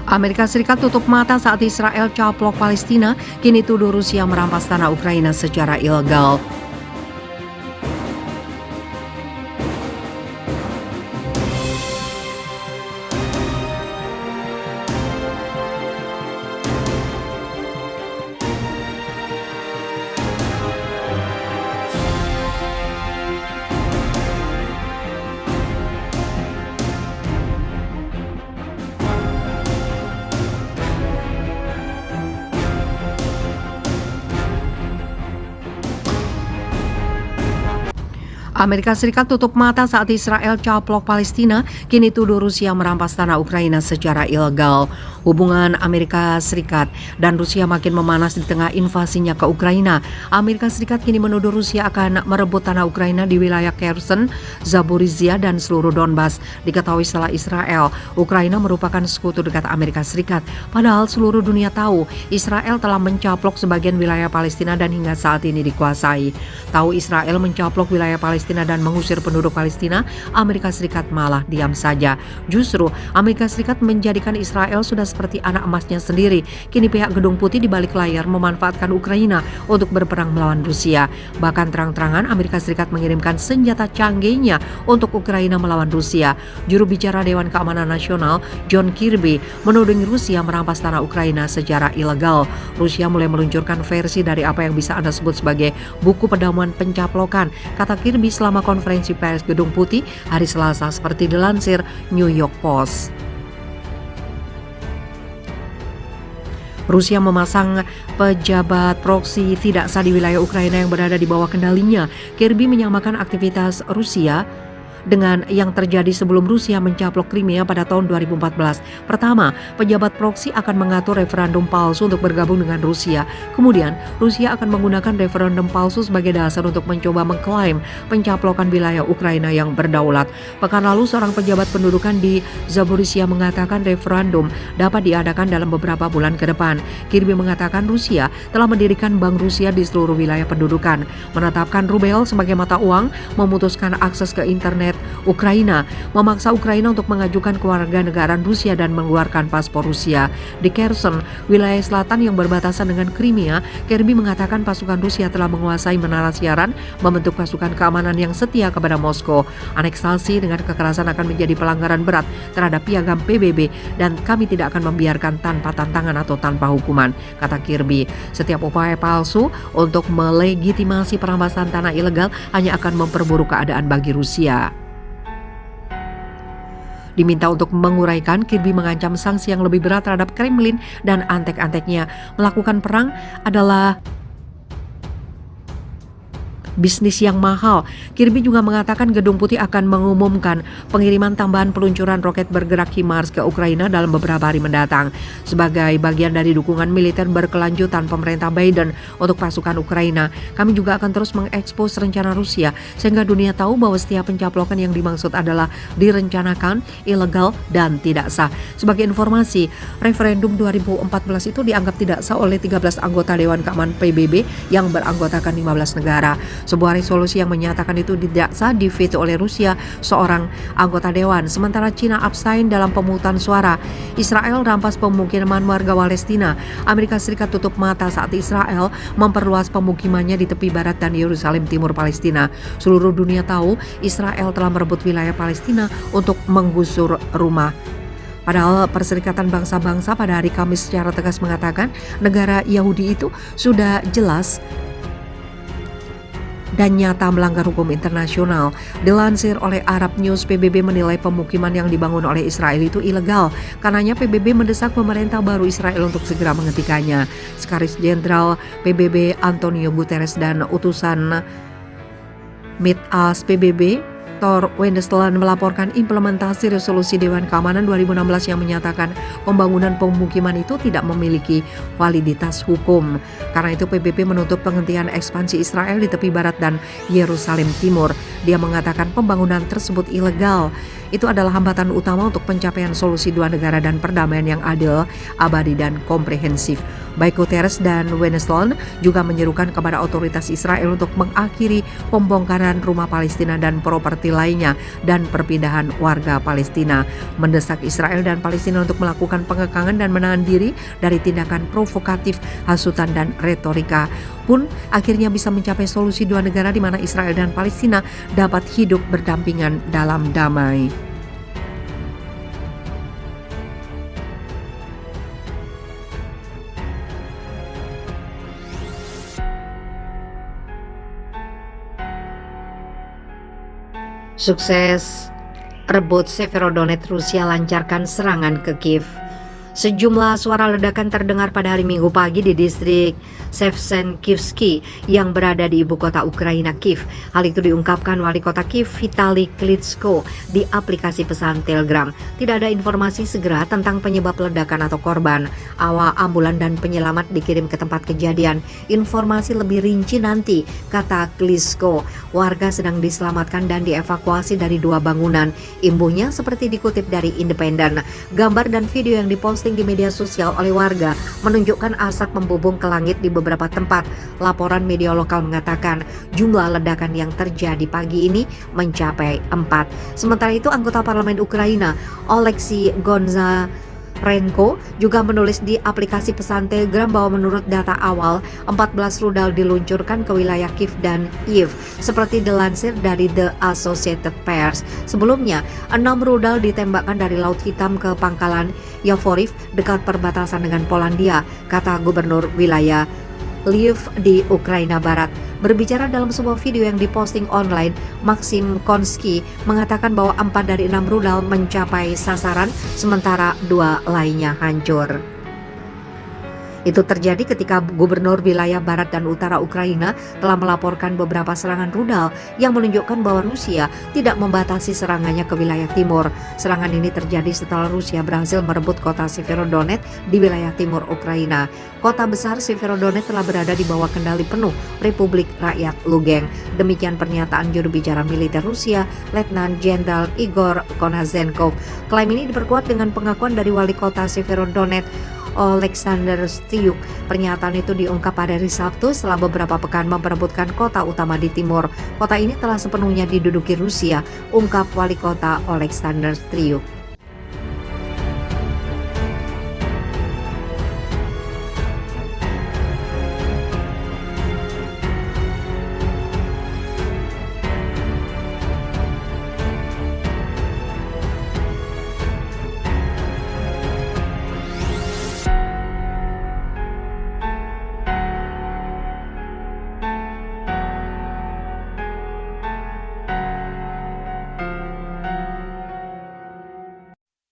Amerika Serikat tutup mata saat Israel caplok Palestina, kini tuduh Rusia merampas tanah Ukraina secara ilegal. Amerika Serikat tutup mata saat Israel caplok Palestina, kini tuduh Rusia merampas tanah Ukraina secara ilegal. Hubungan Amerika Serikat dan Rusia makin memanas di tengah invasinya ke Ukraina. Amerika Serikat kini menuduh Rusia akan merebut tanah Ukraina di wilayah Kherson, Zaporizhia, dan seluruh Donbas. Diketahui setelah Israel, Ukraina merupakan sekutu dekat Amerika Serikat. Padahal seluruh dunia tahu Israel telah mencaplok sebagian wilayah Palestina dan hingga saat ini dikuasai. Tahu Israel mencaplok wilayah Palestina dan mengusir penduduk Palestina, Amerika Serikat malah diam saja. Justru Amerika Serikat menjadikan Israel sudah seperti anak emasnya sendiri. Kini pihak Gedung Putih di balik layar memanfaatkan Ukraina untuk berperang melawan Rusia. Bahkan terang-terangan Amerika Serikat mengirimkan senjata canggihnya untuk Ukraina melawan Rusia. Juru bicara Dewan Keamanan Nasional John Kirby menuding Rusia merampas tanah Ukraina secara ilegal. Rusia mulai meluncurkan versi dari apa yang bisa Anda sebut sebagai buku pendamaian pencaplokan, kata Kirby selama konferensi pers Gedung Putih hari Selasa, seperti dilansir New York Post. Rusia memasang pejabat proksi tidak sah di wilayah Ukraina yang berada di bawah kendalinya. Kirby menyamakan aktivitas Rusia dengan yang terjadi sebelum Rusia mencaplok Crimea pada tahun 2014. Pertama, pejabat proksi akan mengatur referendum palsu untuk bergabung dengan Rusia. Kemudian, Rusia akan menggunakan referendum palsu sebagai dasar untuk mencoba mengklaim pencaplokan wilayah Ukraina yang berdaulat. Pekan lalu, seorang pejabat pendudukan di Zaporizhia mengatakan referendum dapat diadakan dalam beberapa bulan ke depan. Kirby mengatakan Rusia telah mendirikan Bank Rusia di seluruh wilayah pendudukan, menetapkan rubel sebagai mata uang, memutuskan akses ke internet Ukraina, memaksa Ukraina untuk mengajukan kewarganegaraan Rusia dan mengeluarkan paspor Rusia. Di Kherson, wilayah selatan yang berbatasan dengan Crimea, Kirby mengatakan pasukan Rusia telah menguasai menara siaran, membentuk pasukan keamanan yang setia kepada Moskow. Aneksasi dengan kekerasan akan menjadi pelanggaran berat terhadap piagam PBB dan kami tidak akan membiarkan tanpa tantangan atau tanpa hukuman, kata Kirby. Setiap upaya palsu untuk melegitimasi perampasan tanah ilegal hanya akan memperburuk keadaan bagi Rusia. Diminta untuk menguraikan, Kirby mengancam sanksi yang lebih berat terhadap Kremlin dan antek-anteknya. Melakukan perang adalah bisnis yang mahal. Kirby juga mengatakan Gedung Putih akan mengumumkan pengiriman tambahan peluncuran roket bergerak HIMARS ke Ukraina dalam beberapa hari mendatang. Sebagai bagian dari dukungan militer berkelanjutan pemerintah Biden untuk pasukan Ukraina, kami juga akan terus mengekspos rencana Rusia sehingga dunia tahu bahwa setiap pencaplokan yang dimaksud adalah direncanakan, ilegal, dan tidak sah. Sebagai informasi, referendum 2014 itu dianggap tidak sah oleh 13 anggota Dewan Keamanan PBB yang beranggotakan 15 negara. Sebuah resolusi yang menyatakan itu tidak sah diveto oleh Rusia, seorang anggota dewan. Sementara Cina abstain dalam pemungutan suara. Israel rampas pemukiman warga Palestina. Amerika Serikat tutup mata saat Israel memperluas pemukimannya di tepi barat dan Yerusalem Timur Palestina. Seluruh dunia tahu Israel telah merebut wilayah Palestina untuk menggusur rumah. Padahal Perserikatan Bangsa-Bangsa pada hari Kamis secara tegas mengatakan negara Yahudi itu sudah jelas dan nyata melanggar hukum internasional. Dilansir oleh Arab News, PBB menilai pemukiman yang dibangun oleh Israel itu ilegal. Karenanya PBB mendesak pemerintah baru Israel untuk segera menghentikannya. Sekretaris Jenderal PBB Antonio Guterres dan utusan Mitas PBB Tor Wennesland melaporkan implementasi resolusi Dewan Keamanan 2016 yang menyatakan pembangunan pemukiman itu tidak memiliki validitas hukum. Karena itu PBB menuntut penghentian ekspansi Israel di tepi barat dan Yerusalem Timur. Dia mengatakan pembangunan tersebut ilegal. Itu adalah hambatan utama untuk pencapaian solusi dua negara dan perdamaian yang adil, abadi, dan komprehensif. Baik Guterres dan Wennesland juga menyerukan kepada otoritas Israel untuk mengakhiri pembongkaran rumah Palestina dan properti lainnya dan perpindahan warga Palestina. Mendesak Israel dan Palestina untuk melakukan pengekangan dan menahan diri dari tindakan provokatif, hasutan dan retorika pun akhirnya bisa mencapai solusi dua negara di mana Israel dan Palestina dapat hidup berdampingan dalam damai. Sukses rebut Severodonetsk, Rusia lancarkan serangan ke Kiev. Sejumlah suara ledakan terdengar pada hari Minggu pagi di distrik Shevchenkivsky yang berada di ibu kota Ukraina, Kiev. Hal itu diungkapkan wali kota Kiev, Vitali Klitschko, di aplikasi pesan Telegram. Tidak ada informasi segera tentang penyebab ledakan atau korban. Awak ambulan dan penyelamat dikirim ke tempat kejadian. Informasi lebih rinci nanti, kata Klitschko. Warga sedang diselamatkan dan dievakuasi dari dua bangunan. Imbuhnya seperti dikutip dari Independen. Gambar dan video yang diposting di media sosial oleh warga menunjukkan asap membubung ke langit di beberapa tempat. Laporan media lokal mengatakan jumlah ledakan yang terjadi pagi ini mencapai 4. Sementara itu, anggota parlemen Ukraina Oleksiy Gonzarenko juga menulis di aplikasi pesan Telegram bahwa menurut data awal 14 rudal diluncurkan ke wilayah Kiev dan Kiev seperti dilansir dari The Associated Press. Sebelumnya 6 rudal ditembakkan dari Laut Hitam ke pangkalan Yavoriv dekat perbatasan dengan Polandia, kata gubernur wilayah Lviv di Ukraina Barat. Berbicara dalam sebuah video yang diposting online, Maxim Konski mengatakan bahwa 4 dari 6 rudal mencapai sasaran, sementara 2 lainnya hancur. Itu terjadi ketika gubernur wilayah barat dan utara Ukraina telah melaporkan beberapa serangan rudal yang menunjukkan bahwa Rusia tidak membatasi serangannya ke wilayah timur. Serangan ini terjadi setelah Rusia berhasil merebut kota Severodonetsk di wilayah timur Ukraina. Kota besar Severodonetsk telah berada di bawah kendali penuh Republik Rakyat Lugansk. Demikian pernyataan juru bicara militer Rusia, Letnan Jenderal Igor Konazenkov. Klaim ini diperkuat dengan pengakuan dari wali kota Severodonetsk, Oleksandr Striuk. Pernyataan itu diungkap pada hari Sabtu setelah beberapa pekan memperebutkan kota utama di timur. Kota ini telah sepenuhnya diduduki Rusia, ungkap wali kota Oleksandr Striuk.